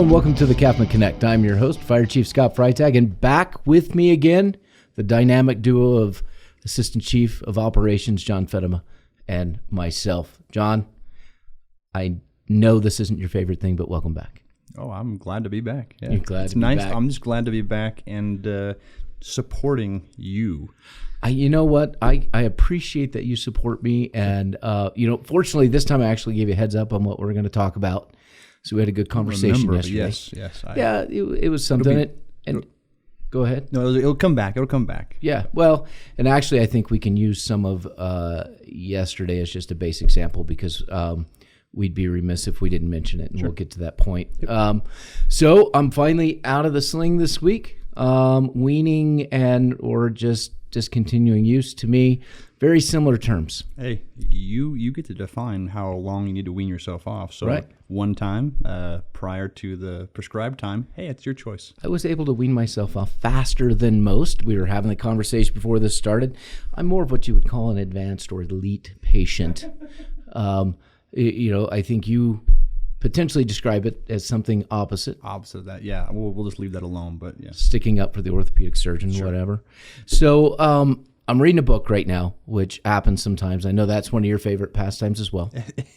and welcome to the CAFMA Connect. I'm your host, Fire Chief Scott Freitag, and back with me again, the dynamic duo of Assistant Chief of Operations, John Feddema, and myself. John, I know this isn't your favorite thing, but welcome back. Oh, I'm glad to be back. Yeah. You're glad it's to be nice. back. I'm just glad to be back and supporting you. You know what? I appreciate that you support me, and fortunately, this time I actually gave you a heads up on what we're going to talk about. So we had a good conversation yesterday. Yes. It was something. Go ahead. No, it'll come back. It'll come back. Yeah. Well, and actually, I think we can use some of yesterday as just a base example because we'd be remiss if we didn't mention it, and We'll get to that point. Yep. So I'm finally out of the sling this week. Weaning or just discontinuing use, to me, very similar terms. Hey, you get to define how long you need to wean yourself off. So one time prior to the prescribed time, hey, it's your choice. I was able to wean myself off faster than most. We were having the conversation before this started. I'm more of what you would call an advanced or elite patient. I think you potentially describe it as something opposite. Opposite of that, yeah. We'll just leave that alone, but yeah. Sticking up for the orthopedic surgeon, whatever. So I'm reading a book right now, which happens sometimes. I know that's one of your favorite pastimes as well,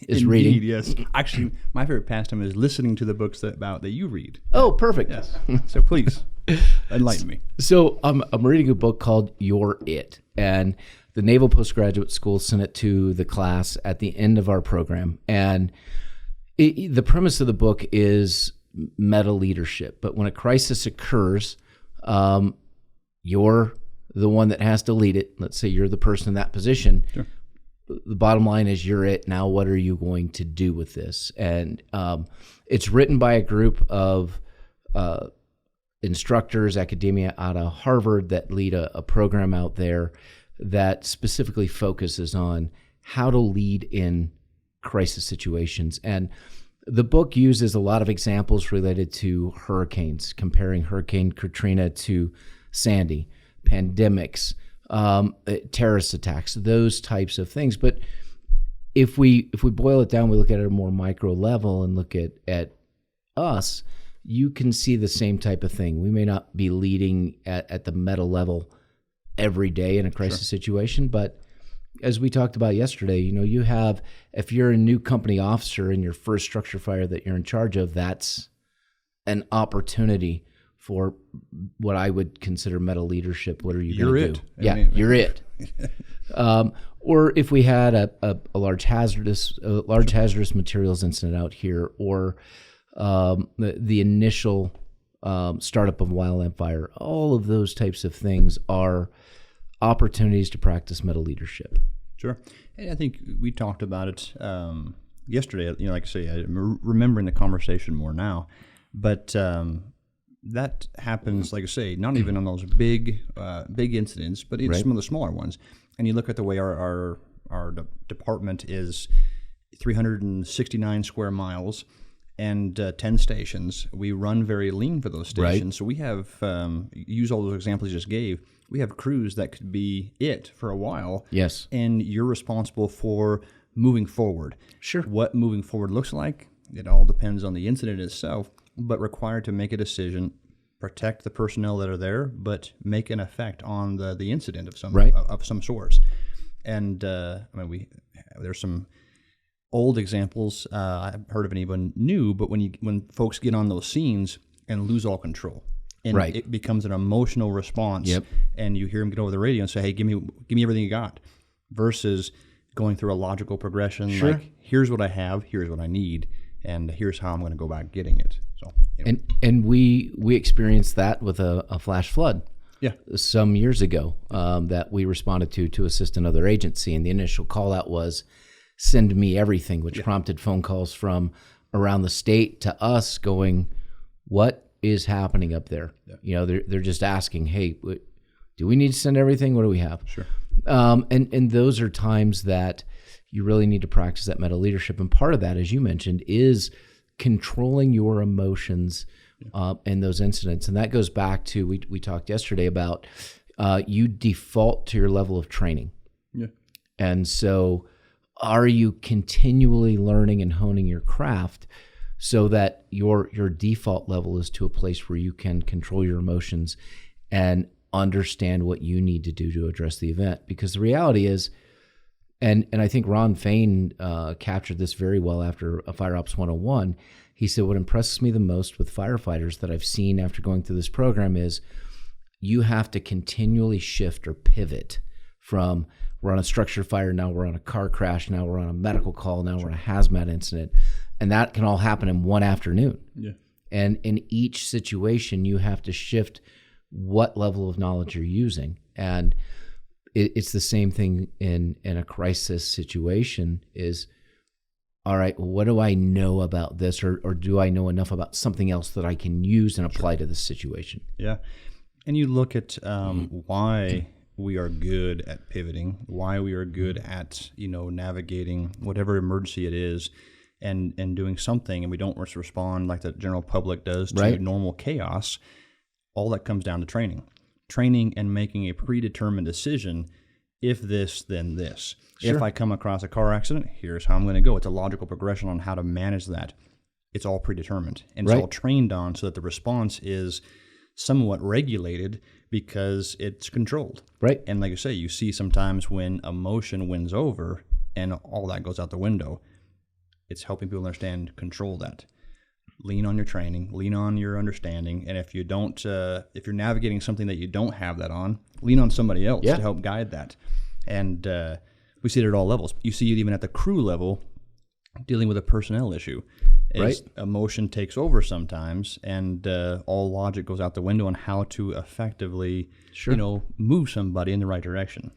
is Indeed, reading. Yes. Actually, my favorite pastime is listening to the books that you read. Oh, perfect. Yes. So please, enlighten me. So I'm reading a book called You're It, and the Naval Postgraduate School sent it to the class at the end of our program, and the premise of the book is meta leadership, but when a crisis occurs, you're the one that has to lead it. Let's say you're the person in that position. Sure. The bottom line is you're it. Now, what are you going to do with this? And it's written by a group of instructors, academia out of Harvard that lead a program out there that specifically focuses on how to lead in crisis situations. And the book uses a lot of examples related to hurricanes, comparing Hurricane Katrina to Sandy, pandemics, terrorist attacks, those types of things. But if we boil it down, we look at it at a more micro level and look at us, you can see the same type of thing. We may not be leading at the meta level every day in a crisis situation, but as we talked about yesterday, you have, if you're a new company officer in your first structure fire that you're in charge of, that's an opportunity for what I would consider meta leadership. What are you going to do? You're it. Or if we had a large hazardous materials incident out here, or the initial startup of wildland fire, all of those types of things are opportunities to practice meta leadership. Sure. And I think we talked about it yesterday. Like I say, I'm remembering the conversation more now. But that happens, like I say, not even on those big incidents, but in some of the smaller ones. And you look at the way our department is 369 square miles and 10 stations. We run very lean for those stations. Right. So we have, use all those examples you just gave, we have crews that could be it for a while. Yes. And you're responsible for moving forward. Sure. What moving forward looks like, it all depends on the incident itself, but required to make a decision, protect the personnel that are there, but make an effect on the incident of some source. And there's some old examples. I haven't heard of anyone new, but when folks get on those scenes and lose all control. And it becomes an emotional response, and you hear them get over the radio and say, "Hey, give me everything you got," versus going through a logical progression. Sure. Like, here's what I have, here's what I need, and here's how I'm going to go about getting it. So, and we experienced that with a flash flood, some years ago, that we responded to assist another agency, and the initial call out was, "Send me everything," which prompted phone calls from around the state to us going, "What is happening up there?" They're just asking, "Hey, do we need to send everything? What do we have?" Sure. And those are times that you really need to practice that meta leadership. And part of that, as you mentioned, is controlling your emotions in those incidents. And that goes back to, we talked yesterday about you default to your level of training. Yeah. And so are you continually learning and honing your craft so that your default level is to a place where you can control your emotions and understand what you need to do to address the event. Because the reality is, and I think Ron Fain captured this very well after Fire Ops 101. He said, what impresses me the most with firefighters that I've seen after going through this program is you have to continually shift or pivot from we're on a structure fire, now we're on a car crash, now we're on a medical call, now we're on a hazmat incident. And that can all happen in one afternoon. Yeah. And in each situation, you have to shift what level of knowledge you're using. And it's the same thing in a crisis situation is, all right, what do I know about this? Or do I know enough about something else that I can use and apply to this situation? Yeah. And you look at why we are good at pivoting, why we are good at, navigating whatever emergency it is and doing something, and we don't just respond like the general public does to normal chaos. All that comes down to training and making a predetermined decision. If this, then this. Sure. If I come across a car accident, here's how I'm going to go. It's a logical progression on how to manage that. It's all predetermined, and it's all trained on so that the response is somewhat regulated because it's controlled. Right. And like I say, you see sometimes when emotion wins over and all that goes out the window, it's helping people understand, control that. Lean on your training, lean on your understanding, and if you don't, if you're navigating something that you don't have that on, lean on somebody else to help guide that. And we see it at all levels. You see it even at the crew level, dealing with a personnel issue. Emotion takes over sometimes, and all logic goes out the window on how to effectively, move somebody in the right direction.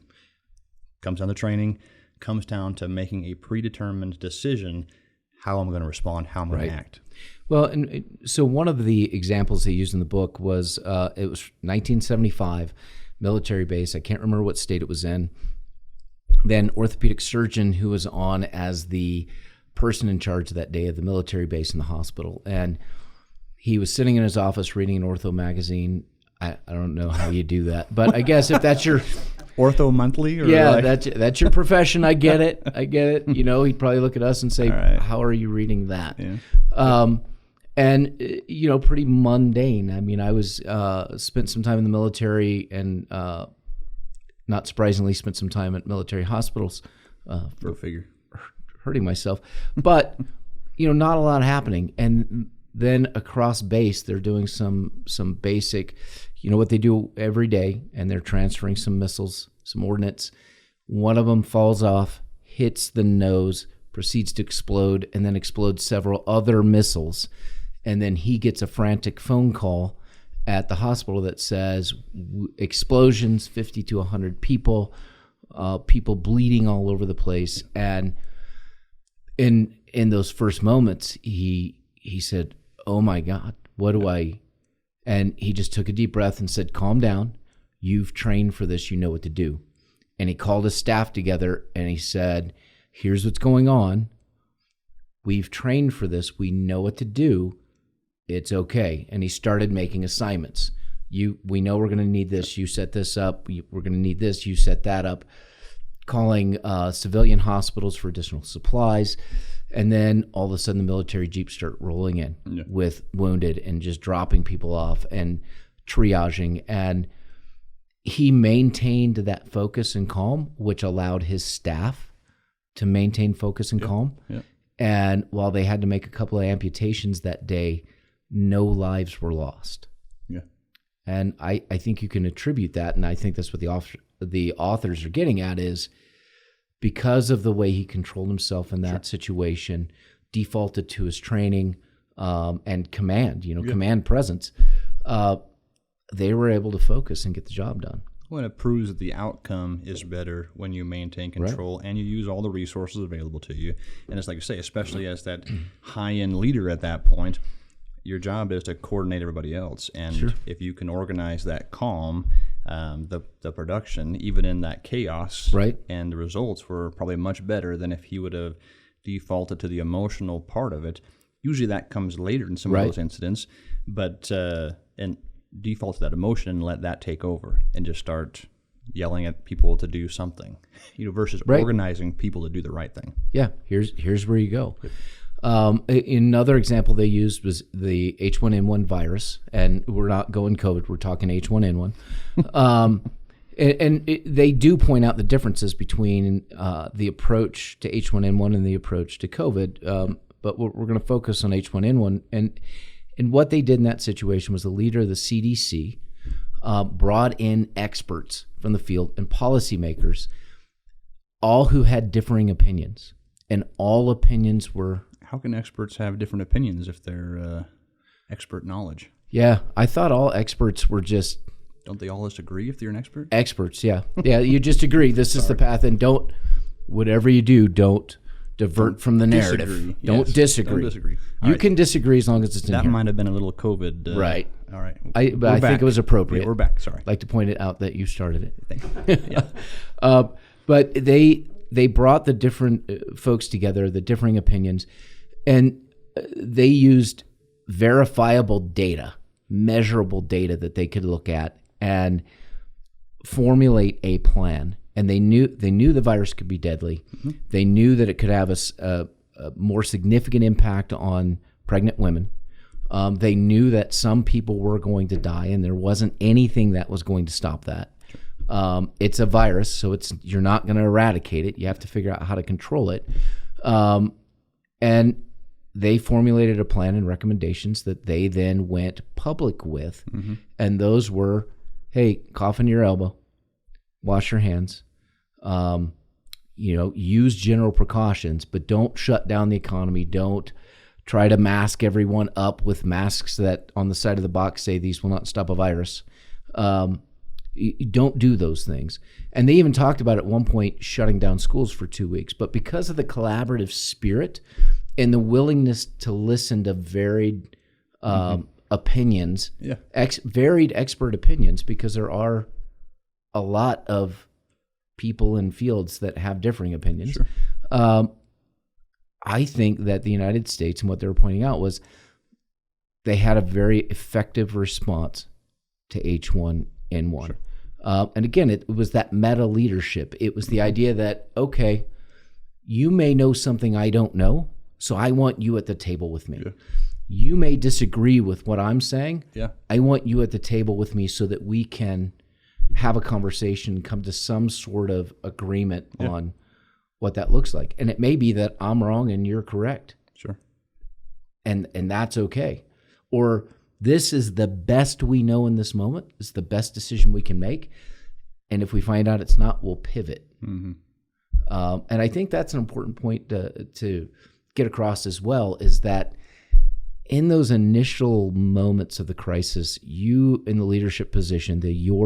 Comes down to training, comes down to making a predetermined decision, how I'm going to respond, how I'm going to act. Well, and so one of the examples they used in the book was, it was 1975, military base. I can't remember what state it was in. Then orthopedic surgeon who was on as the person in charge that day of the military base in the hospital. And he was sitting in his office reading an ortho magazine. I don't know how you do that, but I guess if that's your... Ortho Monthly? Or that's your profession. I get it. He'd probably look at us and say, how are you reading that? Yeah. And pretty mundane. I mean, I was spent some time in the military and not surprisingly spent some time at military hospitals Go figure. Hurting myself. But, not a lot happening. And then across base, they're doing some basic, what they do every day, and they're transferring some missiles, some ordnance. One of them falls off, hits the nose, proceeds to explode, and then explodes several other missiles. And then he gets a frantic phone call at the hospital that says explosions, 50 to 100 people, people bleeding all over the place. And in those first moments, he said, "Oh my God, what do I?" And he just took a deep breath and said, "Calm down. You've trained for this. You know what to do." And he called his staff together and he said, "Here's what's going on. We've trained for this. We know what to do. It's okay." And he started making assignments. We know we're going to need this. You set this up. We're going to need this. You set that up. Calling civilian hospitals for additional supplies. And then all of a sudden the military jeeps start rolling in with wounded and just dropping people off and triaging. And he maintained that focus and calm, which allowed his staff to maintain focus and calm. Yeah. And while they had to make a couple of amputations that day, no lives were lost. Yeah. And I think you can attribute that, and I think that's what the authors are getting at, is because of the way he controlled himself in that situation, defaulted to his training and command, command presence, they were able to focus and get the job done. Well, it proves that the outcome is better when you maintain control and you use all the resources available to you. And it's like you say, especially as that high-end leader at that point, your job is to coordinate everybody else. And if you can organize that calm, the production, even in that chaos, and the results were probably much better than if he would have defaulted to the emotional part of it. Usually that comes later in some of those incidents, but and default to that emotion and let that take over and just start yelling at people to do something, versus organizing people to do the right thing. Yeah, here's where you go. Another example they used was the H1N1 virus, and we're not going COVID, we're talking H1N1. They do point out the differences between the approach to H1N1 and the approach to COVID, but we're going to focus on H1N1. And what they did in that situation was the leader of the CDC brought in experts from the field and policymakers, all who had differing opinions, and all opinions were... How can experts have different opinions if they're expert knowledge? Yeah, I thought all experts were just... Don't they all just agree if you're an expert? Experts, yeah. Yeah, you just agree. This is the path, and don't, whatever you do, don't divert from the narrative. Disagree. Don't disagree. Don't disagree. You can disagree as long as it's in That here. might have been a little COVID. Right. All right. But I think it was appropriate. Yeah, we're back. Sorry. I'd like to point it out that you started it. Thank you. Yeah. But they brought the different folks together, the differing opinions, and they used verifiable data, measurable data that they could look at and formulate a plan. And they knew the virus could be deadly. Mm-hmm. They knew that it could have a more significant impact on pregnant women. They knew that some people were going to die, and there wasn't anything that was going to stop that. It's a virus, so you're not going to eradicate it. You have to figure out how to control it. And they formulated a plan and recommendations that they then went public with. Mm-hmm. And those were, hey, cough in your elbow, wash your hands, use general precautions, but don't shut down the economy. Don't try to mask everyone up with masks that on the side of the box say these will not stop a virus. Don't do those things. And they even talked about at one point shutting down schools for 2 weeks. But because of the collaborative spirit and the willingness to listen to varied opinions, varied expert opinions, because there are a lot of people in fields that have differing opinions. Sure. I think that the United States, and what they were pointing out was they had a very effective response to H1N1. Sure. And again, it was that meta leadership. It was the idea that, okay, you may know something I don't know, so I want you at the table with me. Yeah. You may disagree with what I'm saying. Yeah. I want you at the table with me so that we can have a conversation, come to some sort of agreement on what that looks like. And it may be that I'm wrong and you're correct. Sure. And that's okay. Or this is the best we know in this moment. It's the best decision we can make. And if we find out it's not, we'll pivot. Mm-hmm. And I think that's an important point to get across as well, is that in those initial moments of the crisis, you in the leadership position, you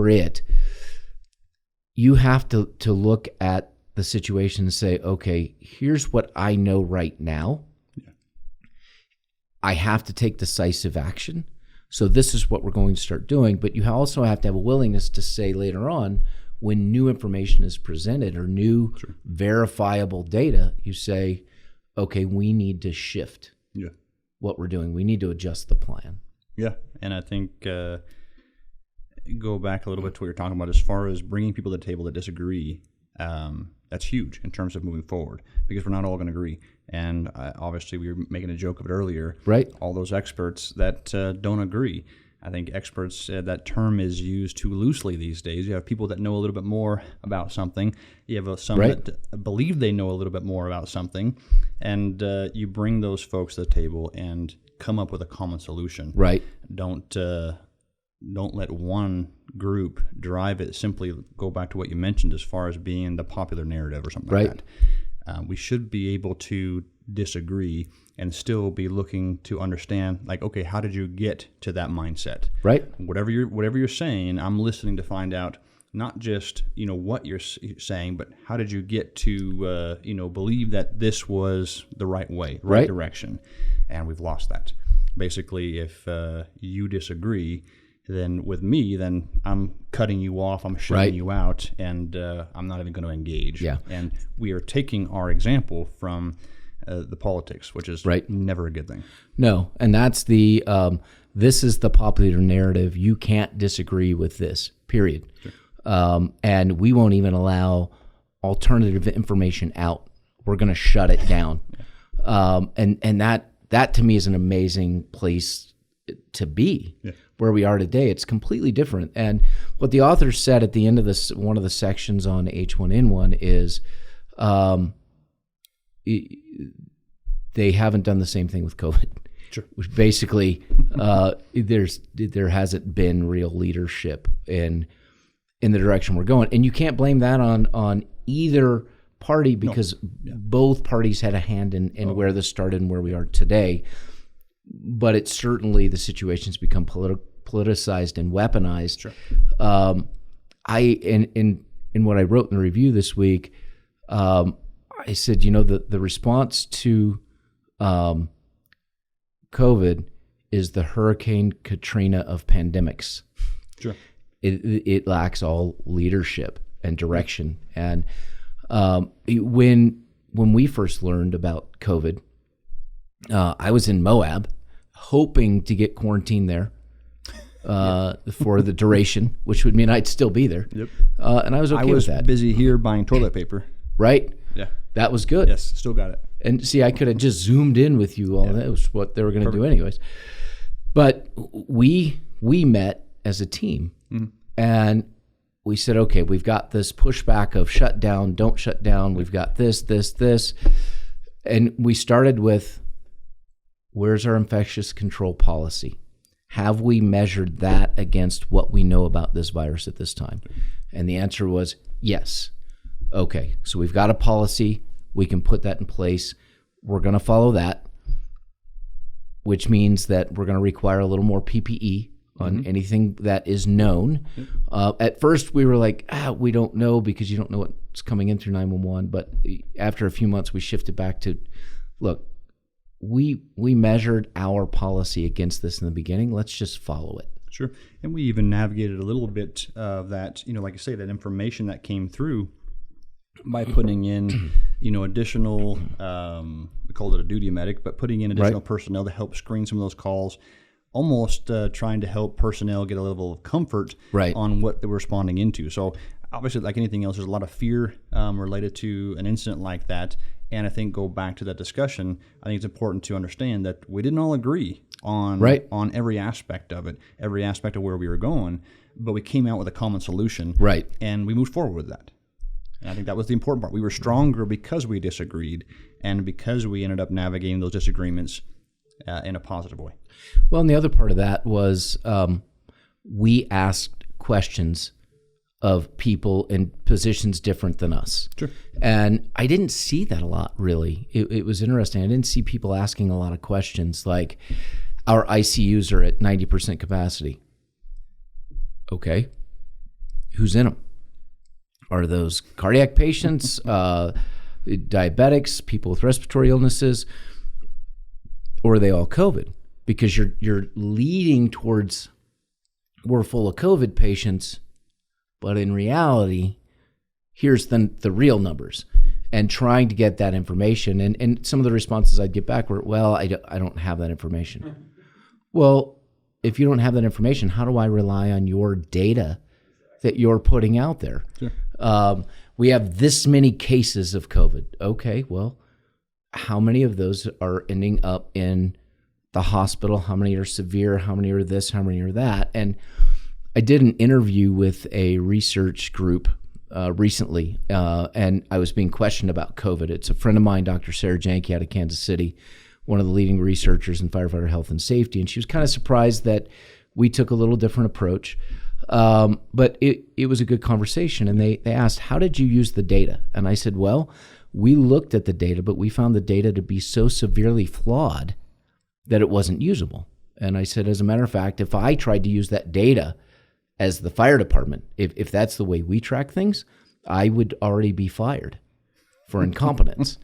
have to look at the situation and say, okay, here's what I know right now. Yeah. I have to take decisive action. So this is what we're going to start doing. But you also have to have a willingness to say later on, when new information is presented or new verifiable data, you say, okay, we need to shift what we're doing. We need to adjust the plan. Yeah, and I think go back a little bit to what you're talking about as far as bringing people to the table that disagree. That's huge in terms of moving forward, because we're not all going to agree. And obviously, we were making a joke of it earlier. Right. All those experts that don't agree. I think experts, that term is used too loosely these days. You have people that know a little bit more about something. You have some that believe they know a little bit more about something. And you bring those folks to the table and come up with a common solution. Right. Don't let one group drive it. Simply go back to what you mentioned as far as being the popular narrative or something like that. We should be able to disagree and still be looking to understand, like, okay, how did you get to that mindset? Right. Whatever you're saying, I'm listening to find out not just what you're saying, but how did you get to believe that this was the right way, right direction? And we've lost that. Basically, if you disagree, then with me, then I'm cutting you off, I'm shutting you out, and I'm not even going to engage. Yeah. And we are taking our example from the politics, which is never a good thing. No, and that's this is the popular narrative. You can't disagree with this, period. Sure. And we won't even allow alternative information out. We're going to shut it down. And that to me is an amazing place to be. Yeah. Where we are today. It's completely different. And what the author said at the end of this, one of the sections on H1N1 is they haven't done the same thing with COVID. Sure. Which basically there hasn't been real leadership in the direction we're going. And you can't blame that on either party, because both parties had a hand in where this started and where we are today. But it's certainly, the situation's become politicized and weaponized. Sure. In what I wrote in the review this week, I said, the response to COVID is the Hurricane Katrina of pandemics. Sure. It lacks all leadership and direction. And when we first learned about COVID, I was in Moab, hoping to get quarantined there for the duration, which would mean I'd still be there. Yep. And I was okay with that. I was busy here buying toilet paper. Right? Yeah. That was good. Yes, still got it. And see, I could have just zoomed in with you all. That was what they were going to do anyways. But we met as a team, and we said, okay, we've got this pushback of shut down, don't shut down. We've got this. And we started with, where's our infectious control policy? Have we measured that against what we know about this virus at this time? And the answer was yes. Okay, so we've got a policy. We can put that in place. We're going to follow that, which means that we're going to require a little more PPE on anything that is known. At first, we were like, we don't know, because you don't know what's coming in through 911. But after a few months, we shifted back to, look, we measured our policy against this in the beginning. Let's just follow it. Sure. And we even navigated a little bit of that, like I say, that information that came through by putting in, additional, we called it a duty medic, but putting in additional personnel to help screen some of those calls, almost trying to help personnel get a level of comfort on what they were responding into. So obviously, like anything else, there's a lot of fear related to an incident like that. And I think go back to that discussion, I think it's important to understand that we didn't all agree on every aspect of it, every aspect of where we were going, but we came out with a common solution. Right. And we moved forward with that. And I think that was the important part. We were stronger because we disagreed, and because we ended up navigating those disagreements in a positive way. Well, and the other part of that was we asked questions of people in positions different than us. Sure. And I didn't see that a lot, really. It was interesting. I didn't see people asking a lot of questions like, our ICUs are at 90% capacity. Okay. Who's in them? Are those cardiac patients, diabetics, people with respiratory illnesses, or are they all COVID? Because you're leading towards, we're full of COVID patients, but in reality, here's the real numbers, and trying to get that information. And some of the responses I'd get back were, well, I don't have that information. Well, if you don't have that information, how do I rely on your data that you're putting out there? Sure. We have this many cases of COVID. Okay, well, how many of those are ending up in the hospital? How many are severe? How many are this? How many are that? And I did an interview with a research group recently, and I was being questioned about COVID. It's a friend of mine, Dr. Sarah Janke out of Kansas City, one of the leading researchers in firefighter health and safety, and she was kind of surprised that we took a little different approach. But it was a good conversation, and they asked, how did you use the data? And I said, well, we looked at the data, but we found the data to be so severely flawed that it wasn't usable. And I said, as a matter of fact, if I tried to use that data as the fire department, if that's the way we track things, I would already be fired for incompetence.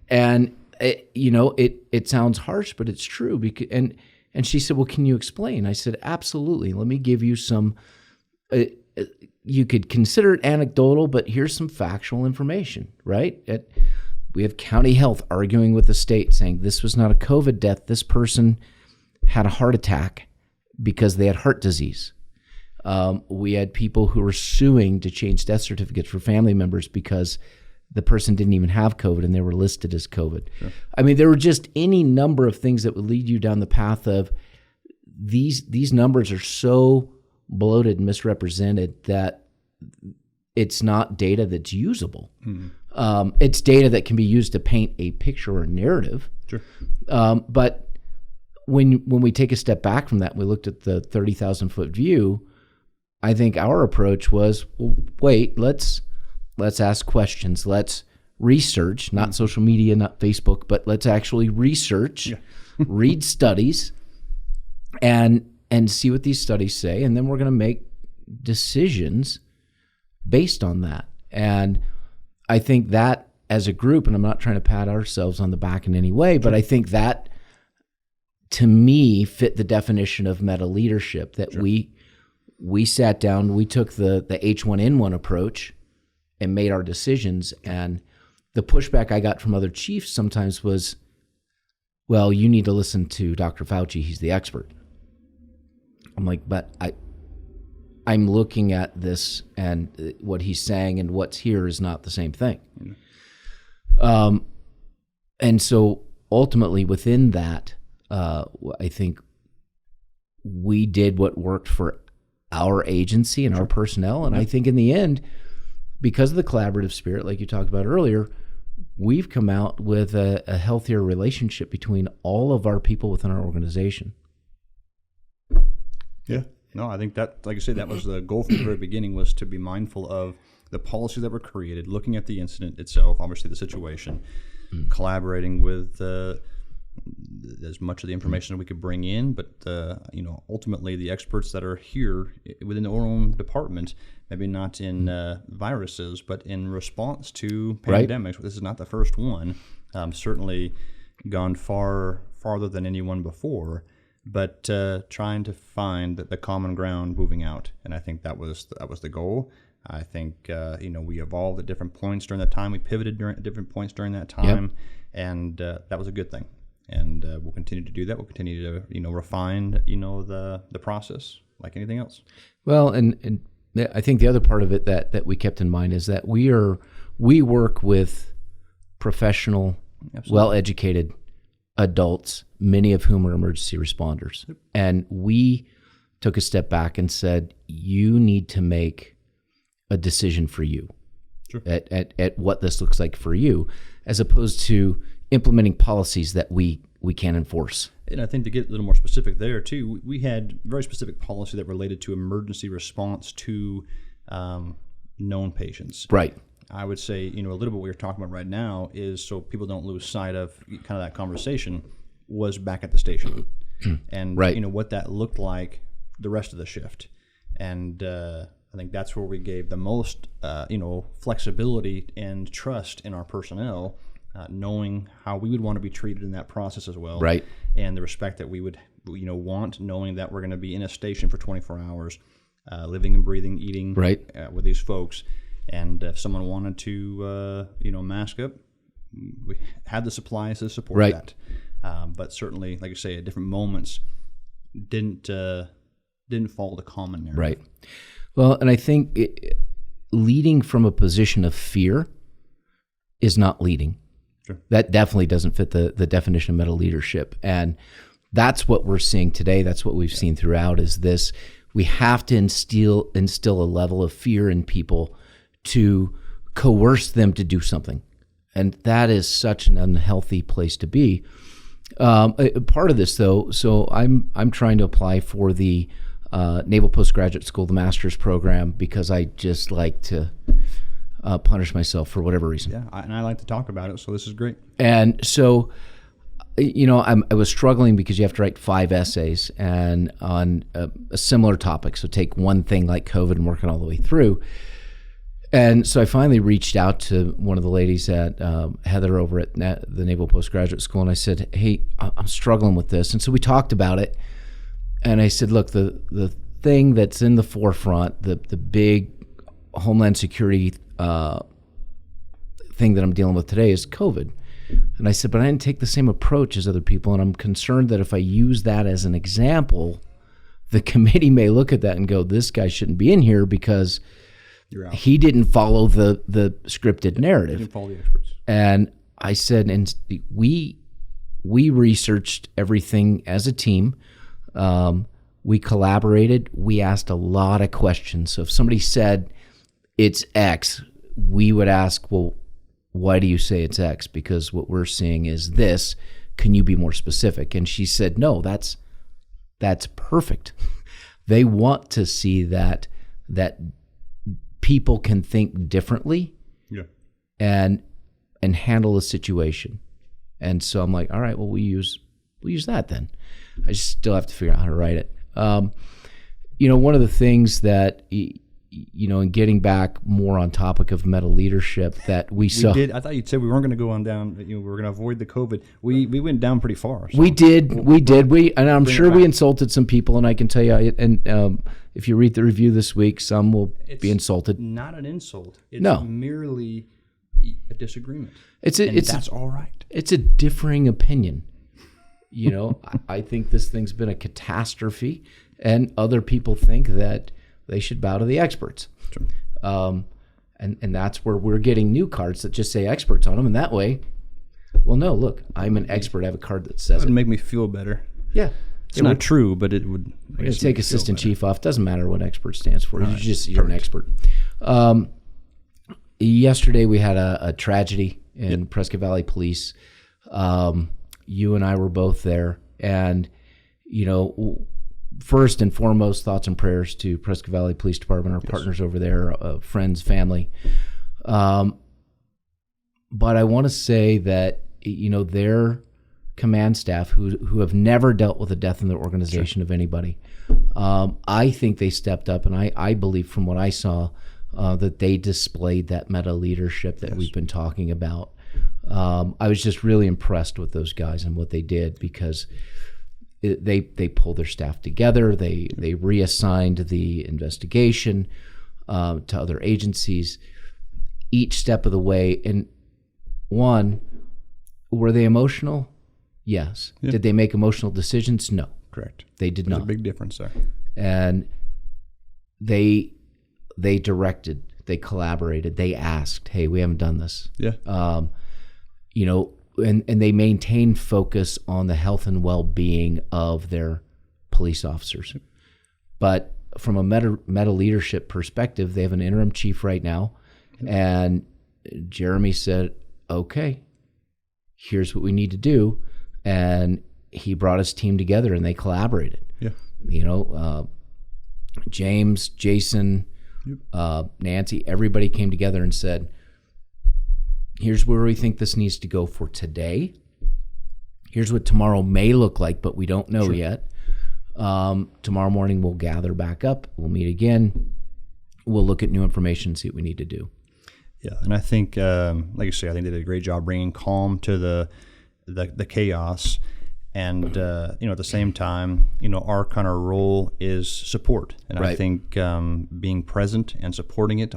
And it sounds harsh, but it's true. And she said, well, can you explain? I said, absolutely. Let me give you some, you could consider it anecdotal, but here's some factual information, right? We have county health arguing with the state saying this was not a COVID death. This person had a heart attack because they had heart disease. We had people who were suing to change death certificates for family members because the person didn't even have COVID and they were listed as COVID. Sure. I mean, there were just any number of things that would lead you down the path of these numbers are so bloated and misrepresented that it's not data that's usable. It's data that can be used to paint a picture or a narrative. Sure. But when we take a step back from that, we looked at the 30,000 foot view. I think our approach was, well, wait, let's ask questions. Let's research, not social media, not Facebook, but let's actually research, read studies, and see what these studies say, and then we're going to make decisions based on that. And I think that as a group, and I'm not trying to pat ourselves on the back in any way, but I think that to me fit the definition of meta leadership, that we sat down, we took the H1N1 approach and made our decisions. And the pushback I got from other chiefs sometimes was, well, you need to listen to Dr. Fauci, he's the expert. I'm like, but I'm looking at this, and what he's saying and what's here is not the same thing. And so ultimately within that, I think we did what worked for our agency and our personnel. And I think in the end, because of the collaborative spirit, like you talked about earlier, we've come out with a healthier relationship between all of our people within our organization. Yeah. No, I think that, like I said, that was the goal from the very beginning, was to be mindful of the policies that were created, looking at the incident itself, obviously the situation, collaborating with as much of the information that we could bring in, but ultimately the experts that are here within our own department, maybe not in viruses, but in response to pandemics. Right. This is not the first one. Certainly gone farther than anyone before, but trying to find the common ground moving out, and I think that was the goal. I think we evolved at different points during that time. We pivoted at different points during that time, and that was a good thing. And we'll continue to do that. We'll continue to refine the process like anything else. Well, and I think the other part of it that we kept in mind is that we work with professional, well-educated adults, many of whom are emergency responders. Yep. And we took a step back and said, you need to make a decision for you. Sure. At what this looks like for you, as opposed to implementing policies that we can't enforce. And I think to get a little more specific there too, we had very specific policy that related to emergency response to known patients. Right. I would say, a little bit what we're talking about right now is, so people don't lose sight of kind of that conversation, was back at the station. And, what that looked like the rest of the shift. And I think that's where we gave the most, flexibility and trust in our personnel, knowing how we would want to be treated in that process as well. Right. And the respect that we would, want, knowing that we're going to be in a station for 24 hours, living and breathing, eating with these folks. And if someone wanted to, mask up, we had the supplies to support that. But certainly, like I say, at different moments, didn't follow the common narrative. Right. Well, and I think leading from a position of fear is not leading. Sure. That definitely doesn't fit the definition of meta leadership. And that's what we're seeing today. That's what we've seen throughout, is this. We have to instill a level of fear in people to coerce them to do something. And that is such an unhealthy place to be. Part of this, though, so I'm trying to apply for the Naval Postgraduate School, the master's program, because I just like to punish myself for whatever reason. Yeah, and I like to talk about it, so this is great. And so, I was struggling because you have to write 5 essays and on a similar topic. So take one thing like COVID and work it all the way through. And so I finally reached out to one of the ladies at Heather over at the Naval Postgraduate School, and I said, hey, I'm struggling with this. And so we talked about it. And I said, look, the thing that's in the forefront, the big Homeland Security thing that I'm dealing with today is COVID. And I said, but I didn't take the same approach as other people, and I'm concerned that if I use that as an example, the committee may look at that and go, this guy shouldn't be in here because You're out. He didn't follow the scripted narrative. He didn't follow the experts. And I said, and we researched everything as a team. We collaborated. We asked a lot of questions. So if somebody said it's X, we would ask, well, why do you say it's X? Because what we're seeing is this. Can you be more specific? And she said, no, that's perfect. They want to see that people can think differently, and handle a situation. And so I'm like, all right, well, we'll use that then. I just still have to figure out how to write it. One of the things that, in getting back more on topic of meta leadership that we saw. I thought you'd said we weren't going to go on down, we were going to avoid the COVID. We went down pretty far. So we did. And I'm sure we insulted some people, and I can tell you, and if you read the review this week, some will be insulted. Not an insult. It's No. merely a disagreement. That's all right. It's a differing opinion. I think this thing's been a catastrophe, and other people think that they should bow to the experts. Sure. And that's where we're getting new cards that just say experts on them, and that way, well, no, look, I'm an expert. I have a card that says It would it. make me feel better. Yeah. It's not true, but it would. We're going to take assistant chief off. Doesn't matter what expert stands for. You're an expert. Yesterday we had a tragedy in Prescott Valley Police. You and I were both there, and first and foremost, thoughts and prayers to Prescott Valley Police Department, our partners over there, friends, family. But I want to say that their command staff, who have never dealt with a death in their organization of anybody, I think they stepped up, and I believe from what I saw that they displayed that meta leadership that we've been talking about. I was just really impressed with those guys and what they did, because they pulled their staff together. They reassigned the investigation to other agencies each step of the way. And were they emotional? Yes. Yeah. Did they make emotional decisions? No. Correct. They did not. There's a big difference there. And they directed, they collaborated, they asked, hey, we haven't done this. Yeah. And they maintained focus on the health and well-being of their police officers. But from a meta leadership perspective, they have an interim chief right now, and Jeremy said, okay, here's what we need to do. And he brought his team together, and they collaborated. Yeah. James, Jason, Nancy, everybody came together and said, here's where we think this needs to go for today. Here's what tomorrow may look like, but we don't know yet. Tomorrow morning we'll gather back up. We'll meet again. We'll look at new information and see what we need to do. Yeah, and I think, like you say, I think they did a great job bringing calm to the chaos. And, at the same time, our kind of role is support. And I think being present and supporting it,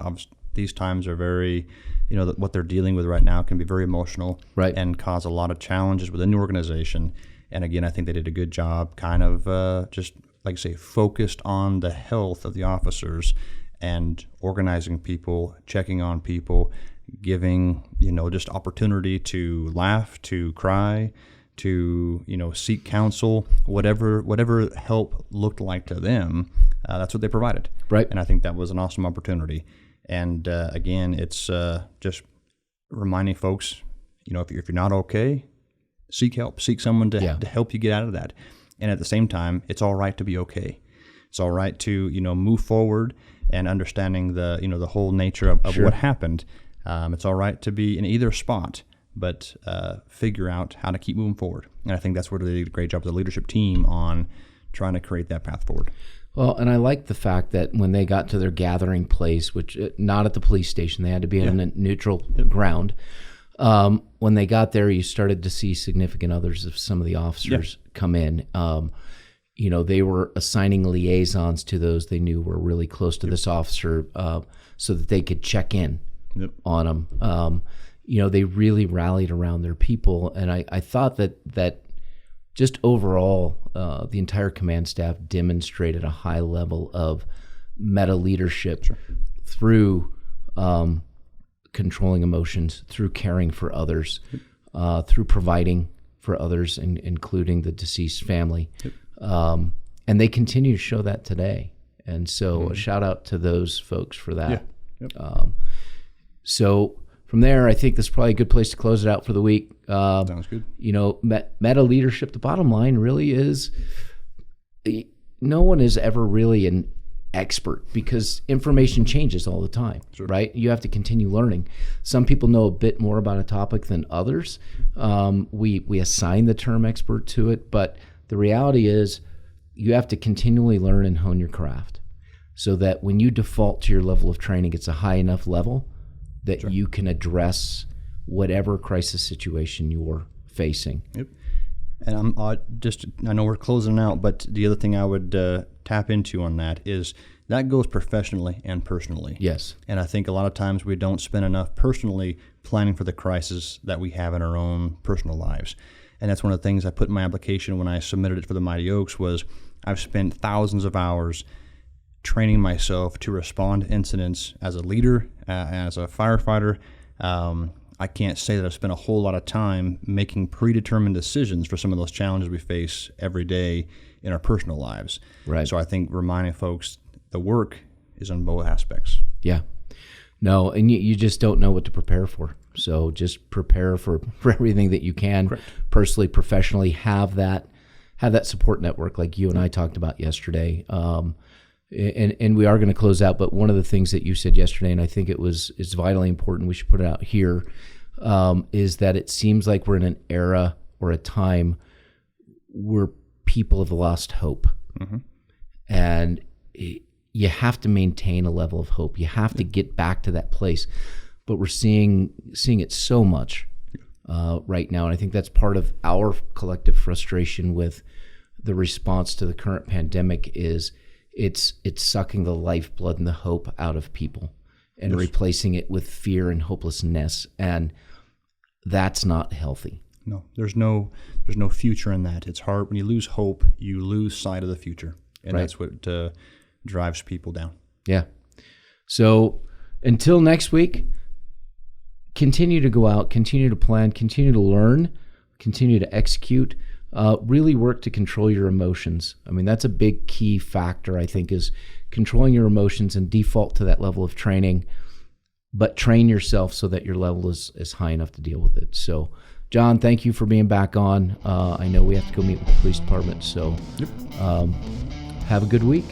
these times are very, what they're dealing with right now can be very emotional and cause a lot of challenges within the organization. And again, I think they did a good job kind of just, like I say, focused on the health of the officers and organizing people, checking on people, giving, just opportunity to laugh, to cry, to seek counsel, whatever help looked like to them, that's what they provided. Right. And I think that was an awesome opportunity. And again, it's just reminding folks, if you're not okay, seek help, seek someone to help you get out of that. And at the same time, it's all right to be okay. It's all right to move forward and understanding the whole nature of what happened. It's all right to be in either spot, but figure out how to keep moving forward. And I think that's where they did a great job as a leadership team on trying to create that path forward. Well, and I like the fact that when they got to their gathering place, which not at the police station, they had to be on a neutral ground. When they got there, you started to see significant others of some of the officers come in. They were assigning liaisons to those they knew were really close to this officer so that they could check in on them. They really rallied around their people. And I thought that just overall, the entire command staff demonstrated a high level of meta leadership through controlling emotions, through caring for others, through providing for others, including the deceased family. And they continue to show that today. And so a shout out to those folks for that. So from there, I think this is probably a good place to close it out for the week. Sounds good. Meta leadership, the bottom line really is no one is ever really an expert because information changes all the time, right? You have to continue learning. Some people know a bit more about a topic than others. We assign the term expert to it, but the reality is you have to continually learn and hone your craft so that when you default to your level of training, it's a high enough level that you can address whatever crisis situation you're facing. And I know we're closing out, but the other thing I would tap into on that is that goes professionally and personally. Yes. And I think a lot of times we don't spend enough personally planning for the crisis that we have in our own personal lives. And that's one of the things I put in my application when I submitted it for the Mighty Oaks was I've spent thousands of hours training myself to respond to incidents as a leader, as a firefighter. I can't say that I've spent a whole lot of time making predetermined decisions for some of those challenges we face every day in our personal lives. Right. So I think reminding folks the work is on both aspects. Yeah. No, and you just don't know what to prepare for. So just prepare for everything that you can. Correct. Personally, professionally, have that support network like you and I talked about yesterday. And we are going to close out, but one of the things that you said yesterday, and I think it's vitally important, we should put it out here, is that it seems like we're in an era or a time where people have lost hope. Mm-hmm. And you have to maintain a level of hope. You have to get back to that place. But we're seeing it so much right now, and I think that's part of our collective frustration with the response to the current pandemic is it's sucking the lifeblood and the hope out of people and replacing it with fear and hopelessness, and that's not healthy. No, there's no future in that. It's hard when you lose hope, you lose sight of the future, and that's what drives people down. Yeah. So until next week, continue to go out, continue to plan, continue to learn, continue to execute. Really work to control your emotions. I mean, that's a big key factor, I think, is controlling your emotions and default to that level of training, but train yourself so that your level is high enough to deal with it. So, John, thank you for being back on. I know we have to go meet with the police department, so have a good week.